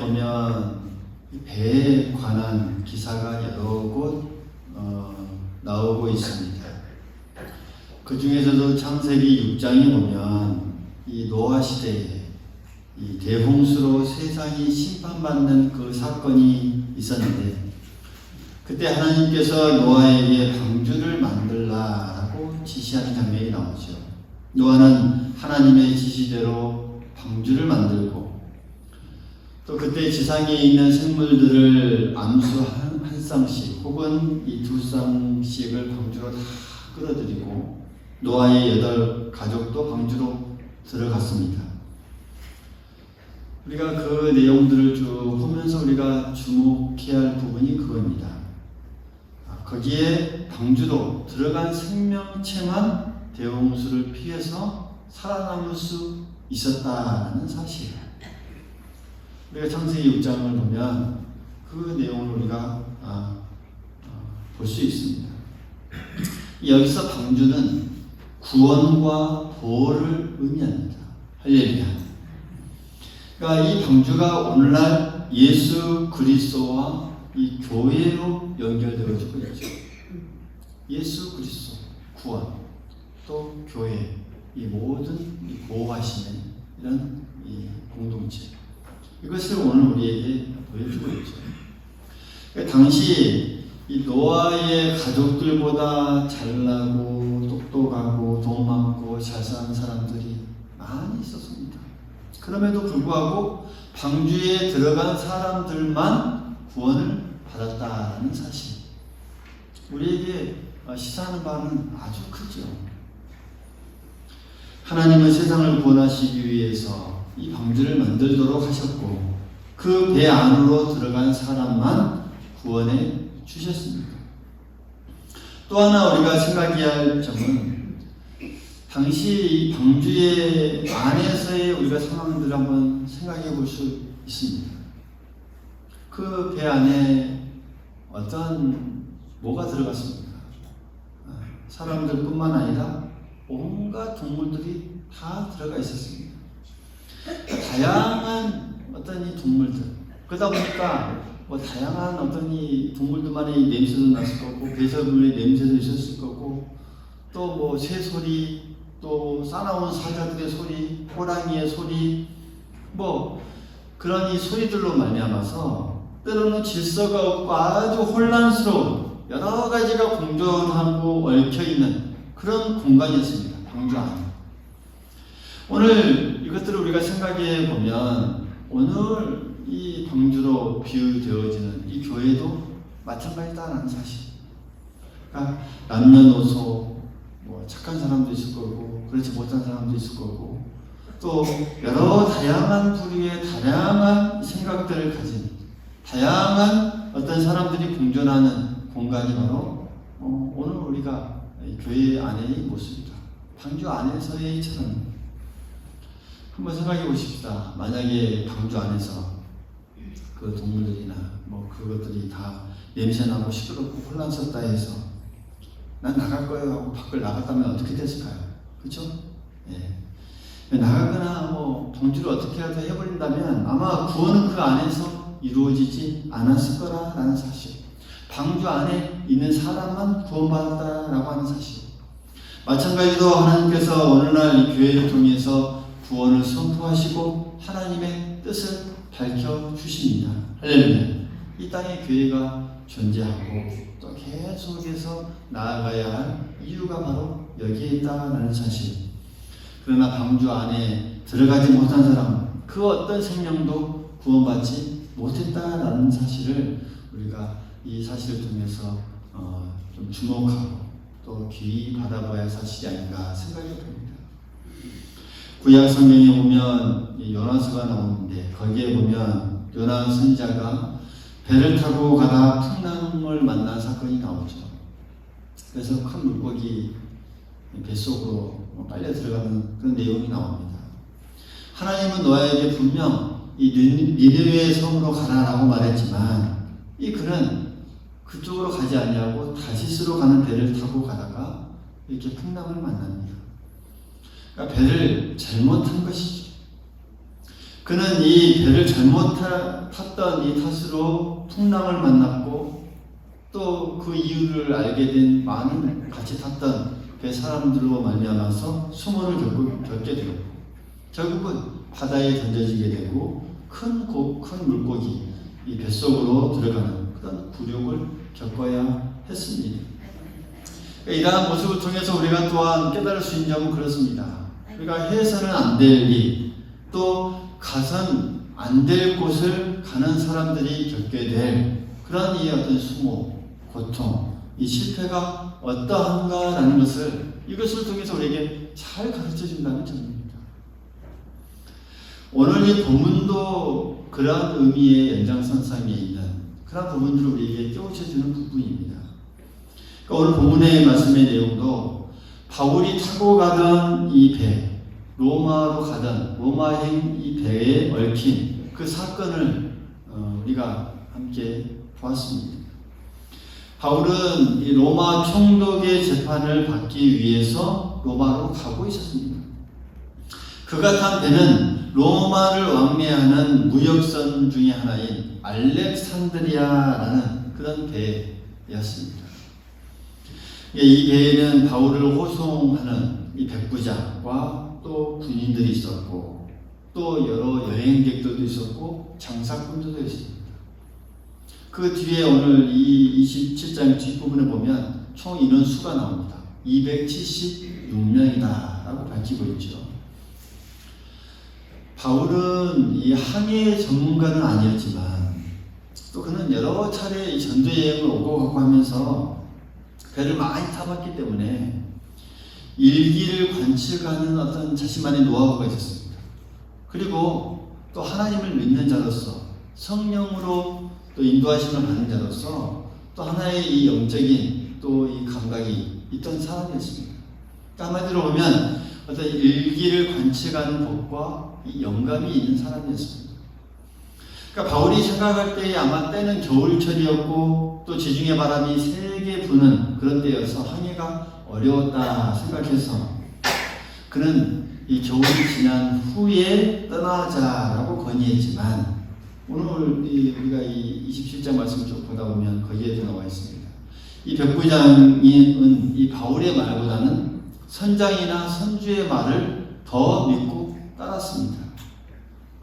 보면 배에 관한 기사가 여러 곳 나오고 있습니다. 그 중에서도 창세기 6장에 보면 이 노아 시대에 이 대홍수로 세상이 심판받는 그 사건이 있었는데, 그때 하나님께서 노아에게 방주를 만들라라고 지시하는 장면이 나오죠. 노아는 하나님의 지시대로 방주를 만들고, 또 그때 지상에 있는 생물들을 암수 한 쌍씩 혹은 이 두 쌍씩을 방주로 다 끌어들이고, 노아의 8가족도 방주로 들어갔습니다. 우리가 그 내용들을 쭉 보면서 우리가 주목해야 할 부분이 그겁니다. 거기에 방주로 들어간 생명체만 대홍수를 피해서 살아남을 수 있었다는 사실. 우리가 창세기 6장을 보면 그 내용을 우리가 볼 수 있습니다. 여기서 방주는 구원과 보호를 의미합니다. 할렐루야. 그러니까 이 방주가 오늘날 예수 그리스도와 이 교회로 연결되어지고 있죠. 예수 그리스도, 구원, 또 교회, 이 모든 이 보호하시는 이런 이 공동체, 이것을 오늘 우리에게 보여주고 있죠. 그러니까 당시 이 노아의 가족들보다 잘나고 똑똑하고 돈 많고 잘 사는 사람들이 많이 있었습니다. 그럼에도 불구하고 방주에 들어간 사람들만 구원을 받았다는 사실, 우리에게 시사하는 바는 아주 크죠. 하나님은 세상을 구원하시기 위해서 이 방주를 만들도록 하셨고, 그 배 안으로 들어간 사람만 구원해 주셨습니다. 또 하나 우리가 생각해야 할 점은, 당시 이 방주의 안에서의 우리가 상황들을 한번 생각해 볼 수 있습니다. 그 배 안에 뭐가 들어갔습니까? 사람들뿐만 아니라 온갖 동물들이 다 들어가 있었습니다. 다양한 이 동물들, 그러다 보니까 다양한 이 동물들만의 냄새도 났을 거고, 배설물의 냄새도 있었을 거고, 또 새소리, 또 싸나운 사자들의 소리, 호랑이의 소리, 그런 이 소리들로 말미암아서 때로는 질서가 없고 아주 혼란스러운 여러 가지가 공존하고 얽혀있는 그런 공간이었습니다. 방주 안에. 오늘 이것들을 우리가 생각해 보면, 오늘 이 방주로 비유되어지는 이 교회도 마찬가지다라는 사실. 그러니까 남녀노소, 착한 사람도 있을 거고 그렇지 못한 사람도 있을 거고, 또 여러 다양한 부류의 다양한 생각들을 가진 다양한 사람들이 공존하는 공간이 바로 오늘 우리가 교회 안의 모습이다. 방주 안에서의 처럼 한번 생각해 보십시다. 만약에 방주 안에서 그 동물들이나 그것들이 다 냄새나고 시끄럽고 혼란스럽다 해서 난 나갈 거예요 하고 밖을 나갔다면 어떻게 됐을까요? 그렇죠? 예. 나가거나 방주를 어떻게라도 해버린다면 아마 구원은 그 안에서 이루어지지 않았을 거라는 사실. 방주 안에 있는 사람만 구원받았다라고 하는 사실. 마찬가지로 하나님께서 오늘날 이 교회를 통해서 구원을 선포하시고 하나님의 뜻을 밝혀주십니다. 할렐루야. 이 땅에 교회가 존재하고 또 계속해서 나아가야 할 이유가 바로 여기에 있다는 사실. 그러나 방주 안에 들어가지 못한 사람, 그 어떤 생명도 구원받지 못했다라는 사실을 우리가 이 사실을 통해서 좀 주목하고 또 귀히 바라봐야 할 사실이 아닌가 생각이 듭니다. 구약 성경에 보면 요나서가 나오는데, 거기에 보면 요나 선지자가 배를 타고 가다 풍랑을 만난 사건이 나오죠. 그래서 큰 물고기 뱃속으로 빨려 들어가는 그런 내용이 나옵니다. 하나님은 노아에게 분명 이 니느웨 성으로 가라라고 말했지만, 이 그는 그쪽으로 가지 아니하고 다시스로 가는 배를 타고 가다가 이렇게 풍랑을 만납니다. 그러니까 배를 잘못한 것이죠. 그는 이 배를 잘못 탔던 이 탓으로 풍랑을 만났고 또 그 이유를 알게 된 많은 같이 탔던 배 사람들로 말미암아서 수모를 겪게 되었고 결국은 바다에 던져지게 되고 큰 물고기 이 뱃속으로 들어가는 그런 굴욕을 겪어야 했습니다. 이러한 모습을 통해서 우리가 또한 깨달을 수 있는 점은 그렇습니다. 우리가 해서는 안 될 일, 또 가선 안 될 곳을 가는 사람들이 겪게 될 그런 이 어떤 수모, 고통, 이 실패가 어떠한가라는 것을 이것을 통해서 우리에게 잘 가르쳐 준다는 점입니다. 오늘 이 본문도 그러한 의미의 연장선상에 있는 그런 부분들을 우리에게 깨우쳐 주는 부분입니다. 그러니까 오늘 본문의 말씀의 내용도 바울이 타고 가던 이 배, 로마로 가던 로마행 이 배에 얽힌 그 사건을 우리가 함께 보았습니다. 바울은 이 로마 총독의 재판을 받기 위해서 로마로 가고 있었습니다. 그가 탄 배는 로마를 왕래하는 무역선 중의 하나인 알렉산드리아라는 그런 배였습니다. 이 배에는 바울을 호송하는 이 백부장과 또 군인들이 있었고 또 여러 여행객들도 있었고 장사꾼들도 있습니다. 그 뒤에 오늘 이 27장 뒷부분에 보면 총 인원 수가 나옵니다. 276명이다라고 밝히고 있죠. 바울은 이 항해 전문가는 아니었지만 또 그는 여러 차례 전도 여행을 오고 가고 하면서 배를 많이 타봤기 때문에 일기를 관측하는 어떤 자신만의 노하우가 있었습니다. 그리고 또 하나님을 믿는 자로서 성령으로 또 인도하심을 받는 자로서 또 하나의 이 영적인 또 이 감각이 있던 사람이었습니다. 그러니까 한마디로 보면 어떤 일기를 관측하는 법과 이 영감이 있는 사람이었습니다. 그러니까 바울이 생각할 때에 아마 때는 겨울철이었고 또 지중해 바람이 세게 부는 그런 때여서 항해가 어려웠다 생각해서 그는 이 겨울이 지난 후에 떠나자라고 건의했지만 오늘 우리가 이 27장 말씀을 쭉 보다 보면 거기에도 나와 있습니다. 이 백부장은 이 바울의 말보다는 선장이나 선주의 말을 더 믿고 따랐습니다.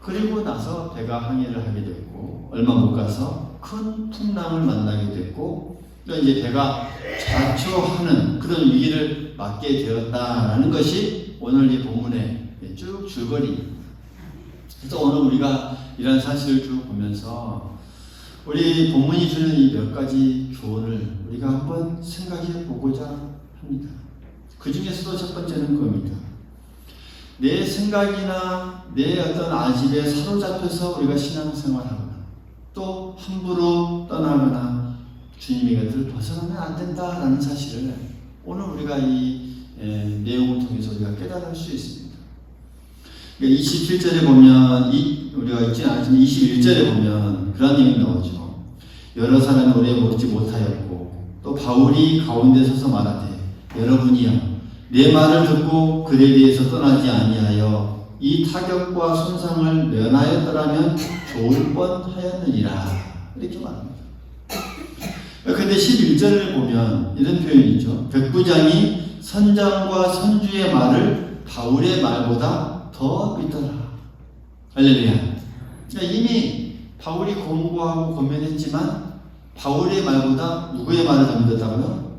그리고 나서 배가 항해를 하게 됐고 얼마 못 가서 큰 풍랑을 만나게 됐고 또 이제 배가 좌초하는 그런 위기를 맞게 되었다라는 것이 오늘 이 본문의 쭉 줄거리. 그래서 오늘 우리가 이런 사실을 쭉 보면서 우리 본문이 주는 이 몇 가지 교훈을 우리가 한번 생각해 보고자 합니다. 그 중에서도 첫 번째는 겁니다. 내 생각이나 내 어떤 아집에 사로잡혀서 우리가 신앙생활하거나 또 함부로 떠나거나 주님의 곁을 벗어나면 안 된다라는 사실을 오늘 우리가 이 내용을 통해서 우리가 깨달을 수 있습니다. 27절에 보면 우리가 읽지 않았지만 21절에 보면 그런 내용이 나오죠. 여러 사람이 오래 먹지 못하였고 또 바울이 가운데 서서 말하되 여러분이여 내 말을 듣고 글에 대해서 떠나지 아니하여 이 타격과 손상을 면하였더라면 좋을 뻔하였느니라 이렇게 말합니다. 그런데 11절을 보면 이런 표현이 있죠. 백부장이 선장과 선주의 말을 바울의 말보다 더 믿더라. 할렐루야. 그러니까 이미 바울이 공부하고 고민했지만 바울의 말보다 누구의 말을 더 믿었다고요?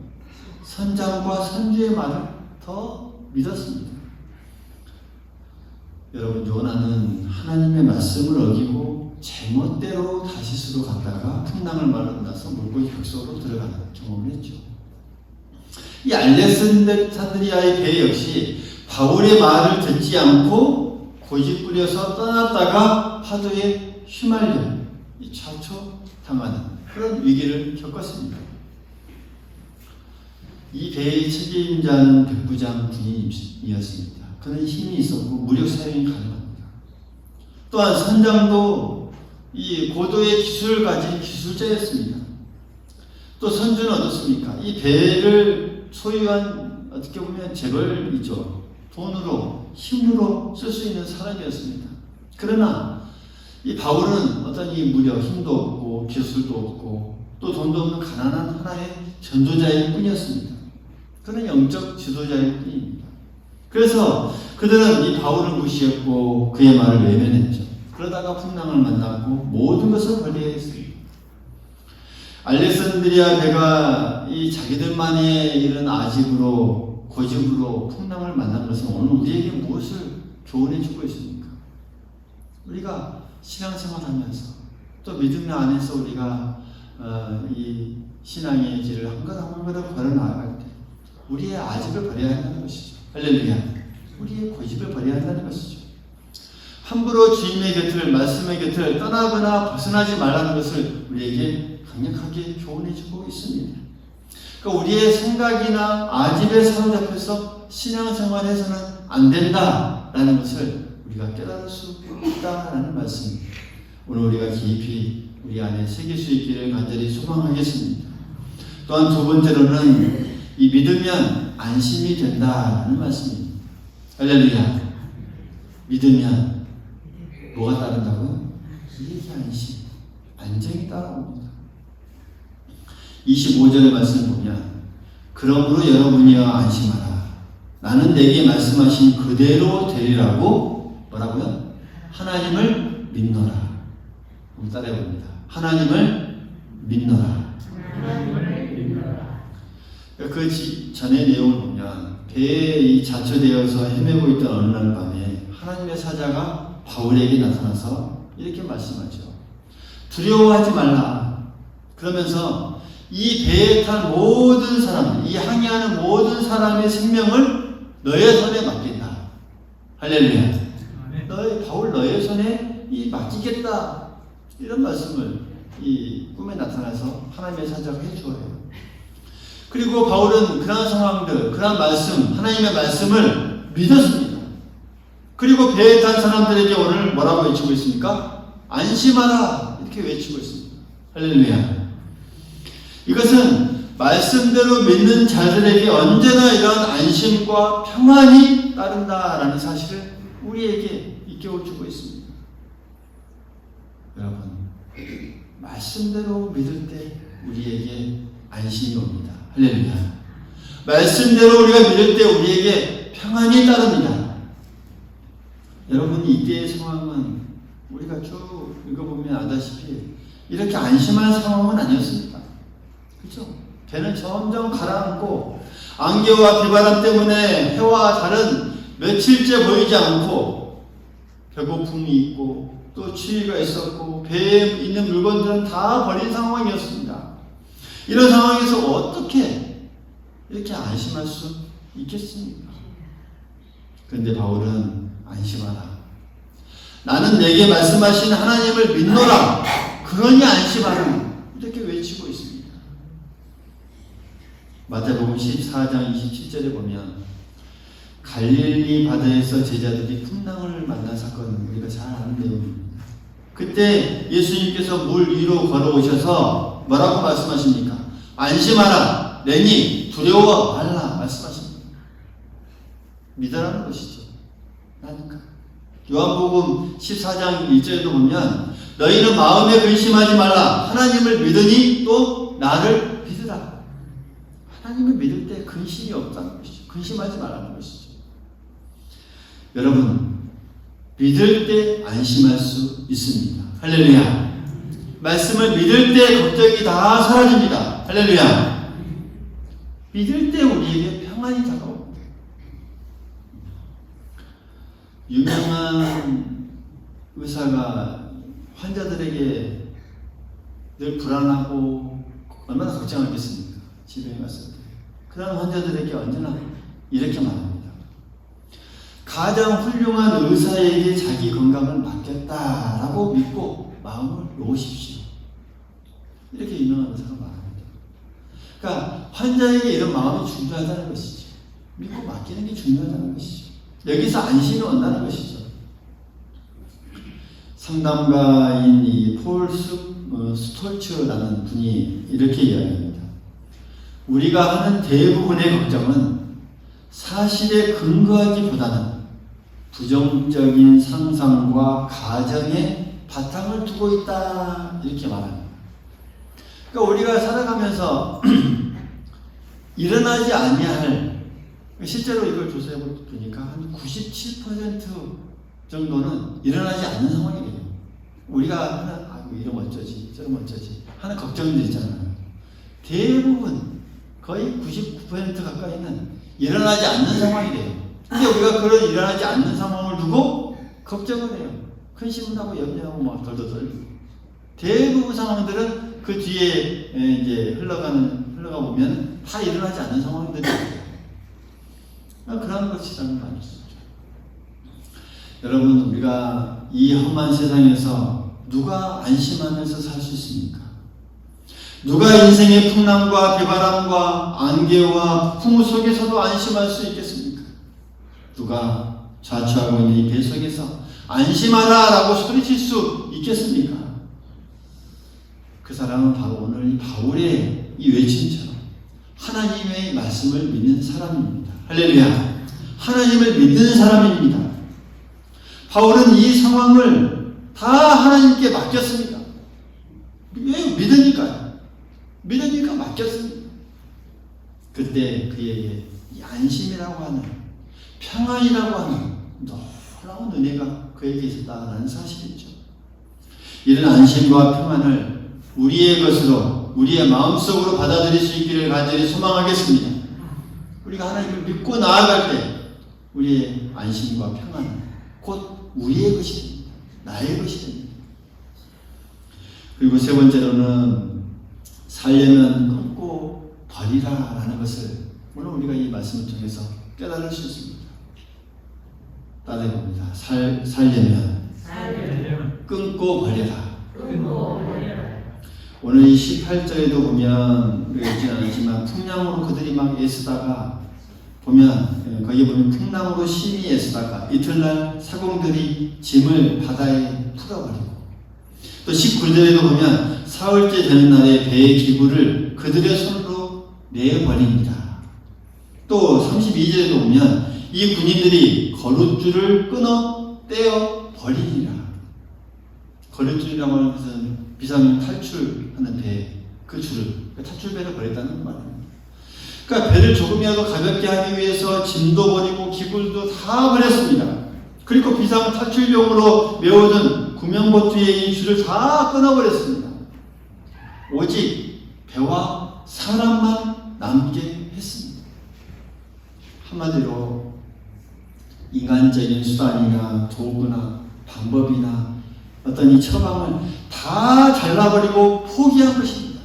선장과 선주의 말을 더 믿었습니다. 여러분, 요나는 하나님의 말씀을 어기고 제멋대로 다시스로 갔다가 풍랑을 만나서 물고기 벽속으로 들어가는 경험을 했죠. 이 알렉산드리아의 배 역시 바울의 말을 듣지 않고 고집부려서 떠났다가 파도에 휘말려 좌초당하는 그런 위기를 겪었습니다. 이 배의 책임자는 백부장 군인이었습니다. 그는 힘이 있었고 무력 사용이 가능합니다. 또한 선장도 이 고도의 기술을 가진 기술자였습니다. 또 선주는 어떻습니까? 이 배를 소유한 어떻게 보면 재벌이죠. 돈으로 힘으로 쓸 수 있는 사람이었습니다. 그러나 이 바울은 어떤 이 무력, 힘도 없고 기술도 없고 또 돈도 없는 가난한 하나의 전도자일 뿐이었습니다. 그는 영적 지도자일 뿐입니다. 그래서 그들은 이 바울을 무시했고 그의 말을 외면했죠. 그러다가 풍랑을 만났고 모든 것을 벌리했습니다. 알렉산드리아 배가 이 자기들만의 이런 아집으로 고집으로 풍랑을 만난 것은 오늘 우리에게 무엇을 교훈해 주고 있습니까? 우리가 신앙생활하면서 또 믿음 안에서 우리가 이 신앙의 길을 한 걸음 한 걸음 걸어 나아갈 때 우리의 아집을 버려야 한다는 것이죠. 할렐루야. 우리의 고집을 버려야 한다는 것이죠. 함부로 주님의 곁을, 말씀의 곁을 떠나거나 벗어나지 말라는 것을 우리에게 강력하게 교훈해 주고 있습니다. 그러니까 우리의 생각이나 아집에 사로잡혀서 신앙생활해서는 안 된다라는 것을 우리가 깨달을 수 있다라는 말씀입니다. 오늘 우리가 깊이 우리 안에 새길 수 있기를 간절히 소망하겠습니다. 또한 두 번째로는 이 믿으면 안심이 된다라는 말씀입니다. 할렐루야. 믿으면 뭐가 따른다고요? 이게 안심, 안정이 따라옵니다. 25절의 말씀을 보면 그러므로 여러분이여 안심하라. 나는 내게 말씀하신 그대로 되리라고 뭐라고요? 하나님을 믿노라. 한번 따라해봅니다. 하나님을 믿노라. 그 전의 내용을 보면 배에 이 자초되어서 헤매고 있던 어느 날 밤에 하나님의 사자가 바울에게 나타나서 이렇게 말씀하죠. 두려워하지 말라. 그러면서 이 배에 탄 모든 사람, 이 항해하는 모든 사람의 생명을 너의 손에 맡긴다. 할렐루야. 바울 너의 손에 맡기겠다. 이런 말씀을 이 꿈에 나타나서 하나님의 사자가 해주어요. 그리고 바울은 그러한 상황들, 그러한 말씀, 하나님의 말씀을 믿었습니다. 그리고 배에 탄 사람들에게 오늘 뭐라고 외치고 있습니까? 안심하라. 이렇게 외치고 있습니다. 할렐루야. 이것은 말씀대로 믿는 자들에게 언제나 이러한 안심과 평안이 따른다라는 사실을 우리에게 일깨워주고 있습니다. 여러분, 말씀대로 믿을 때 우리에게 안심이 옵니다. 할렐루야. 말씀대로 우리가 믿을 때 우리에게 평안이 따릅니다. 여러분, 이때의 상황은 우리가 쭉 읽어보면 아다시피 이렇게 안심한 상황은 아니었습니다. 그렇죠? 배는 점점 가라앉고 안개와 비바람 때문에 해와 달은 며칠째 보이지 않고 배고픔이 있고 또 추위가 있었고 배에 있는 물건들은 다 버린 상황이었습니다. 이런 상황에서 어떻게 이렇게 안심할 수 있겠습니까? 그런데 바울은 안심하라. 나는 내게 말씀하신 하나님을 믿노라. 그러니 안심하라. 이렇게 외치고 있습니다. 마태복음 14장 27절에 보면 갈릴리 바다에서 제자들이 풍랑을 만난 사건은 우리가 잘 아는 내용입니다. 그때 예수님께서 물 위로 걸어오셔서 뭐라고 말씀하십니까? 안심하라. 내니 두려워 말라 말씀하십니다. 믿으라는 것이죠. 나니까. 요한복음 14장 1절에도 보면 너희는 마음에 근심하지 말라. 하나님을 믿으니 또 나를 믿으라. 하나님을 믿을 때 근심이 없다는 것이죠. 근심하지 말라는 것이죠. 여러분, 믿을 때 안심할 수 있습니다. 할렐루야. 말씀을 믿을 때 걱정이 다 사라집니다. 할렐루야. 믿을 때 우리에게 평안이 다가옵니다. 유명한 의사가 환자들에게 늘 불안하고 얼마나 걱정하겠습니까? 집에 갔을 때. 그런 환자들에게 언제나 이렇게 말합니다. 가장 훌륭한 의사에게 자기 건강을 맡겼다라고 믿고 마음을 놓으십시오. 이렇게 유명한 의사가 말합니다. 그러니까 환자에게 이런 마음이 중요하다는 것이죠. 믿고 맡기는 게 중요하다는 것이죠. 여기서 안심이 온다는 것이죠. 상담가인 이 폴 스톨츠라는 분이 이렇게 이야기합니다. 우리가 하는 대부분의 걱정은 사실에 근거하기보다는 부정적인 상상과 가정에 바탕을 두고 있다 이렇게 말합니다. 그러니까 우리가 살아가면서 일어나지 아니할, 실제로 이걸 조사해 보니까 한 97% 정도는 일어나지 않는 상황이에요. 우리가 하는, 아이고 이러면 어쩌지 저러면 어쩌지 하는 걱정들 있잖아요. 대부분 거의 99% 가까이는 일어나지 않는 상황이래요. 근데 우리가 그런 일어나지 않는 상황을 두고 걱정을 해요. 근심하고 염려하고 막 덜덜덜. 대부분 상황들은 그 뒤에 이제 흘러가 보면 다 일어나지 않는 상황들이에요. 그런 것이 참 많습니다. 여러분, 우리가 이 험한 세상에서 누가 안심하면서 살 수 있습니까? 누가 인생의 풍랑과 비바람과 안개와 풍우 속에서도 안심할 수 있겠습니까? 누가 자초하고 있는 이 배 속에서 안심하라 라고 소리칠 수 있겠습니까? 그 사람은 바로 오늘 바울의 이 외침처럼 하나님의 말씀을 믿는 사람입니다. 할렐루야! 하나님을 믿는 사람입니다. 바울은 이 상황을 다 하나님께 맡겼습니다. 왜? 믿으니까 맡겼습니다. 그때 그에게 이 안심이라고 하는, 평안이라고 하는 놀라운 은혜가 그에게 있었다는 사실이죠. 이런 안심과 평안을 우리의 것으로, 우리의 마음속으로 받아들일 수 있기를 간절히 소망하겠습니다. 우리가 하나님을 믿고 나아갈 때 우리의 안심과 평안은 곧 우리의 것이 됩니다. 나의 것이 됩니다. 그리고 세 번째로는 살려면 끊고 버리라 라는 것을 오늘 우리가 이 말씀을 통해서 깨달을 수 있습니다. 따라해봅니다. 살려면 끊고 버려라. 오늘 이 18절에도 보면 우리가 읽지는 않았지만 풍랑으로 그들이 막 애쓰다가 보면 거기 보면 풍랑으로 심히 애쓰다가 이튿날 사공들이 짐을 바다에 풀어버리고, 또 19절에도 보면 사흘째 되는 날에 배의 기구를 그들의 손으로 내버립니다. 또 32절에도 보면 이 군인들이 거룻줄을 끊어 떼어 버리니라. 거룻줄이라고 하는 것은 비상 탈출하는 배, 그 줄을, 탈출배를 버렸다는 말입니다. 그러니까 배를 조금이라도 가볍게 하기 위해서 짐도 버리고 기구도 다 버렸습니다. 그리고 비상 탈출용으로 메워둔 구명보트의 이 줄을 다 끊어버렸습니다. 오직 배와 사람만 남게 했습니다. 한마디로 인간적인 수단이나 도구나 방법이나 어떤 이 처방을 다 잘라버리고 포기한 것입니다.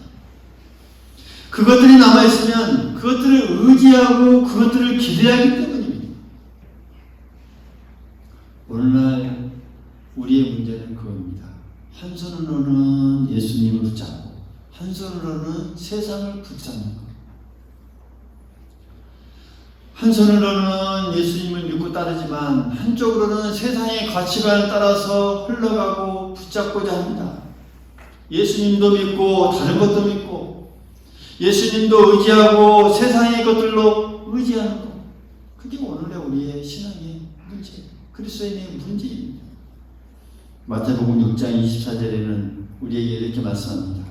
그것들이 남아있으면 그것들을 의지하고 그것들을 기대하기 때문입니다. 오늘날 우리의 문제는 그겁니다. 한 손으로는 예수님을 붙잡고 한 손으로는 세상을 붙잡는 것. 한 손으로는 예수님을 믿고 따르지만 한쪽으로는 세상의 가치관을 따라서 흘러가고 붙잡고자 합니다. 예수님도 믿고 다른 것도 믿고 예수님도 의지하고 세상의 것들로 의지하는 것. 그게 오늘의 우리의 신앙의 문제, 그리스도인의 문제입니다. 마태복음 6장 24절에는 우리에게 이렇게 말씀합니다.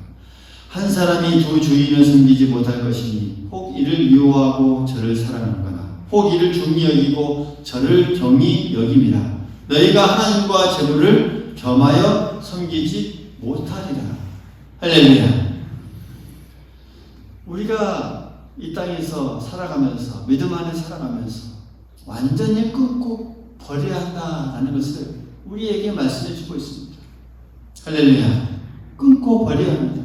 한 사람이 두 주인을 섬기지 못할 것이니 혹 이를 미워하고 저를 사랑하거나 혹 이를 중히 여기고 저를 경히 여김이라. 너희가 하나님과 재물을 겸하여 섬기지 못하리라. 할렐루야. 우리가 이 땅에서 살아가면서, 믿음 안에 살아가면서 완전히 끊고 버려야 한다는 것을 우리에게 말씀해 주고 있습니다. 할렐루야. 끊고 버려야 합니다.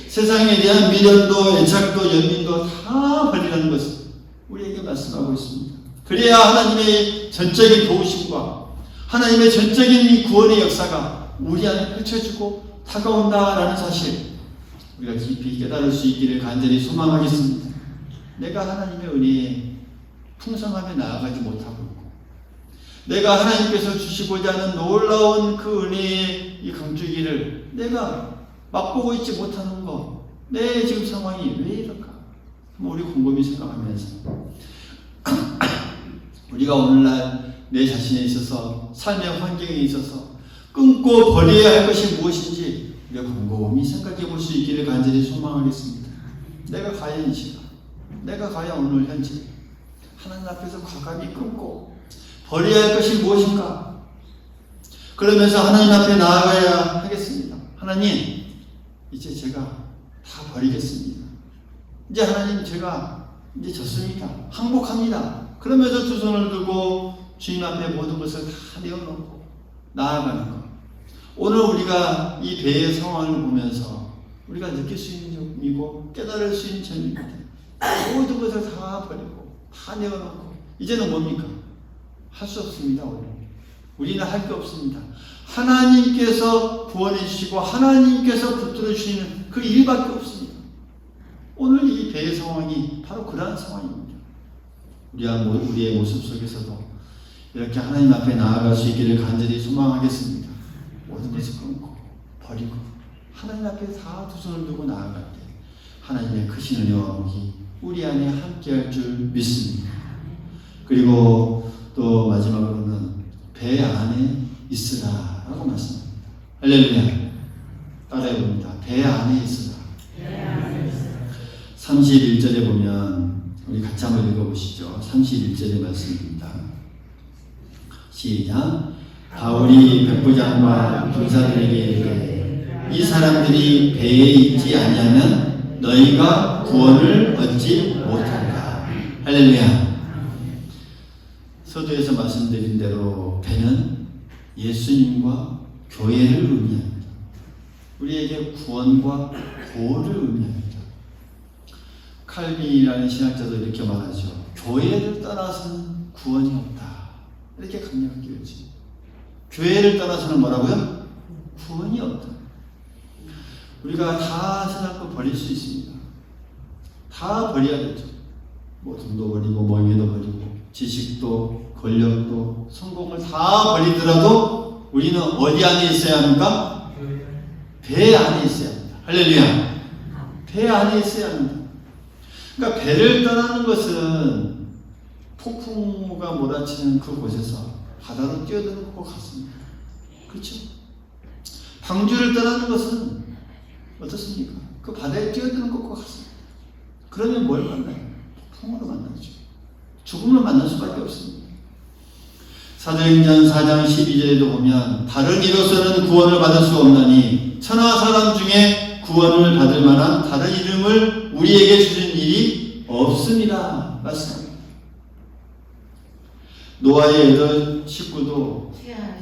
세상에 대한 미련도 애착도 연민도 다 버리라는 것을 우리에게 말씀하고 있습니다. 그래야 하나님의 전적인 도우심과 하나님의 전적인 구원의 역사가 우리 안에 펼쳐지고 다가온다라는 사실 우리가 깊이 깨달을 수 있기를 간절히 소망하겠습니다. 내가 하나님의 은혜에 풍성함에 나아가지 못하고 있고 내가 하나님께서 주시고자 하는 놀라운 그 은혜의 이 강주기를 내가 맛보고 있지 못하는 것, 내 지금 상황이 왜 이럴까? 우리 곰곰이 생각하면서 우리가 오늘날 내 자신에 있어서 삶의 환경에 있어서 끊고 버려야 할 것이 무엇인지 우리가 곰곰이 생각해 볼 수 있기를 간절히 소망하겠습니다. 내가 과연 이 시간, 내가 과연 오늘 현재 하나님 앞에서 과감히 끊고 버려야 할 것이 무엇인가? 그러면서 하나님 앞에 나아가야 하겠습니다. 하나님, 이제 제가 다 버리겠습니다. 이제 하나님, 제가 이제 졌습니다. 항복합니다. 그러면서 두 손을 들고 주님 앞에 모든 것을 다 내어놓고 나아가는 것. 오늘 우리가 이 배의 상황을 보면서 우리가 느낄 수 있는 점이고 깨달을 수 있는 점입니다. 모든 것을 다 버리고 다 내어놓고 이제는 뭡니까? 할 수 없습니다. 우리는 할 게 없습니다. 하나님께서 구원해 주시고 하나님께서 붙들어 주시는 그 일밖에 없습니다. 오늘 이 배의 상황이 바로 그러한 상황입니다. 우리의 모습 속에서도 이렇게 하나님 앞에 나아갈 수 있기를 간절히 소망하겠습니다. 모든 것을 끊고 버리고 하나님 앞에 다 두 손을 두고 나아갈 때 하나님의 크신 은혜와 복이 우리 안에 함께할 줄 믿습니다. 그리고 또 마지막으로는 배 안에 있으라 라고 말씀합니다. 할렐루야. 따라해봅니다. 배 안에 있으라. 31절에 보면 우리 같이 한번 읽어보시죠. 31절의 말씀입니다. 시작. 바울이 백부장과 군사들에게 이르되 이 사람들이 배에 있지 아니하면 너희가 구원을 얻지 못한다. 할렐루야. 서두에서 말씀드린 대로 배는 예수님과 교회를 의미합니다. 우리에게 구원과 보호를 의미합니다. 칼빈이라는 신학자도 이렇게 말하죠. 교회를 떠나서는 구원이 없다. 이렇게 강력하게 얘기하죠. 교회를 떠나서는 뭐라고요? 구원이 없다. 우리가 다 세상 거 버릴 수 있습니다. 다 버려야 되죠. 뭐 돈도 버리고 명예도 버리고 지식도 권력도 성공을 다 버리더라도 우리는 어디 안에 있어야 합니까? 배 안에 있어야 합니다. 할렐루야. 배 안에 있어야 합니다. 그러니까 배를 떠나는 것은 폭풍우가 몰아치는 그곳에서 바다로 뛰어드는 것 같습니다. 그렇죠? 방주를 떠나는 것은 어떻습니까? 그 바다에 뛰어드는 것과 같습니다. 그러면 뭘 만나요? 폭풍으로 만나죠. 죽음을 만날 수밖에 없습니다. 사도행전 4장 12절에도 보면 다른 이로서는 구원을 받을 수 없나니 천하 사람 중에 구원을 받을 만한 다른 이름을 우리에게 주신 일이 없습니다. 말씀합니다. 노아의 8 식구도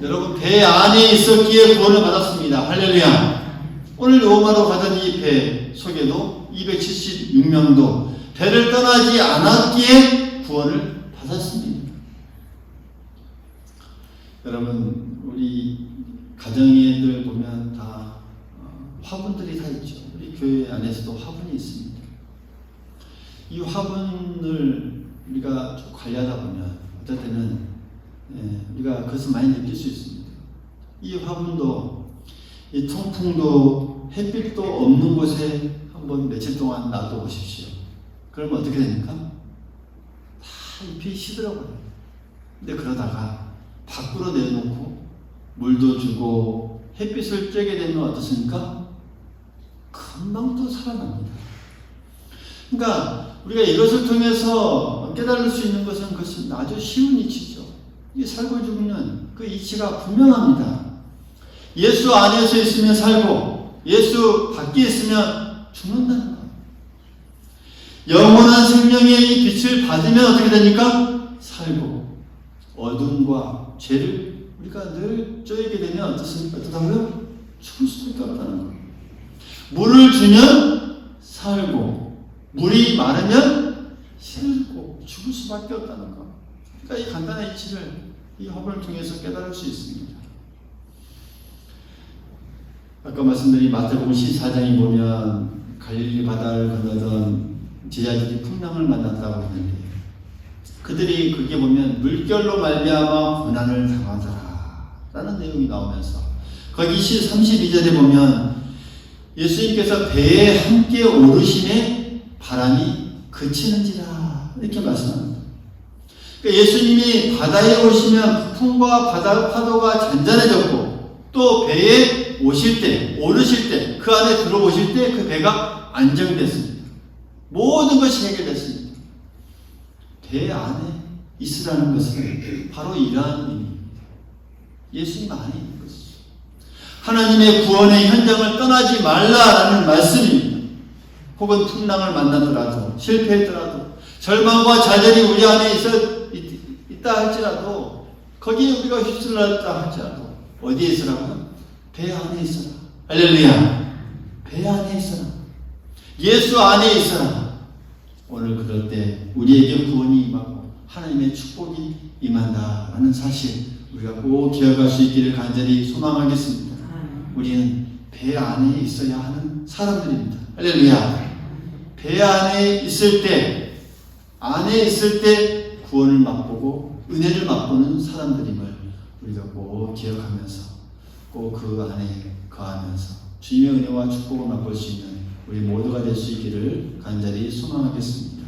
여러분 배 안에 있었기에 구원을 받았습니다. 할렐루야. 오늘 로마로 가던 이 배 속에도 276명도 배를 떠나지 않았기에 구원을 받았습니다. 여러분 우리 가정애들 보면 다 화분들이 다 있죠. 우리 교회 안에서도 화분이 있습니다. 이 화분을 우리가 좀 관리하다 보면 어떨 때는 우리가 그것을 많이 느낄 수 있습니다. 이 화분도 이 통풍도 햇빛도 없는 곳에 한번 며칠 동안 놔둬보십시오. 그러면 어떻게 됩니까? 다 잎이 시들어버려요. 근데 그러다가 밖으로 내놓고 물도 주고 햇빛을 쬐게 되면 어떻습니까? 금방 또 살아납니다. 그러니까 우리가 이것을 통해서 깨달을 수 있는 것은 그것은 아주 쉬운 이치죠. 이 살고 죽는 그 이치가 분명합니다. 예수 안에서 있으면 살고 예수 밖에 있으면 죽는다는 것. 영원한 생명의 이 빛을 받으면 어떻게 됩니까? 살고 어둠과 죄를 우리가 늘 쪼이게 되면 어떻다고요? 죽을 수밖에 없다는 것. 물을 주면 살고 물이 마르면 식고 죽을 수밖에 없다는 것. 그러니까 이 간단한 이치를 이 허물을 통해서 깨달을 수 있습니다. 아까 말씀드린 마태복음 14장에 보면 갈릴리 바다를 건너던 제자들이 풍랑을 만났다고 하는데 그들이 그게 보면 물결로 말미암아 고난을 당하더라 라는 내용이 나오면서 거기 32절에 보면 예수님께서 배에 함께 오르심에 바람이 그치는지라 이렇게 말씀합니다. 그러니까 예수님이 바다에 오시면 풍과 바다 파도가 잔잔해졌고 또 배에 오실 때, 오르실 때, 그 안에 들어오실 때 그 배가 안정됐습니다. 모든 것이 해결됐습니다. 배 안에 있으라는 것은 바로 이러한 의미입니다. 예수님 안에 있는 것이죠. 하나님의 구원의 현장을 떠나지 말라라는 말씀입니다. 혹은 풍랑을 만나더라도, 실패했더라도, 절망과 좌절이 우리 안에 있다 할지라도, 거기에 우리가 휩쓸렸다 할지라도, 어디에 있으라고요? 배 안에 있어라. 할렐루야. 배 안에 있어라. 예수 안에 있어라. 오늘 그럴 때 우리에게 구원이 임하고 하나님의 축복이 임한다라는 사실 우리가 꼭 기억할 수 있기를 간절히 소망하겠습니다. 우리는 배 안에 있어야 하는 사람들입니다. 할렐루야. 배 안에 있을 때 구원을 맛보고 은혜를 맛보는 사람들임을 우리가 꼭 기억하면서 꼭 그 안에 거하면서 주님의 은혜와 축복을 맛볼 수 있는 우리 모두가 될 수 있기를 간절히 소망하겠습니다.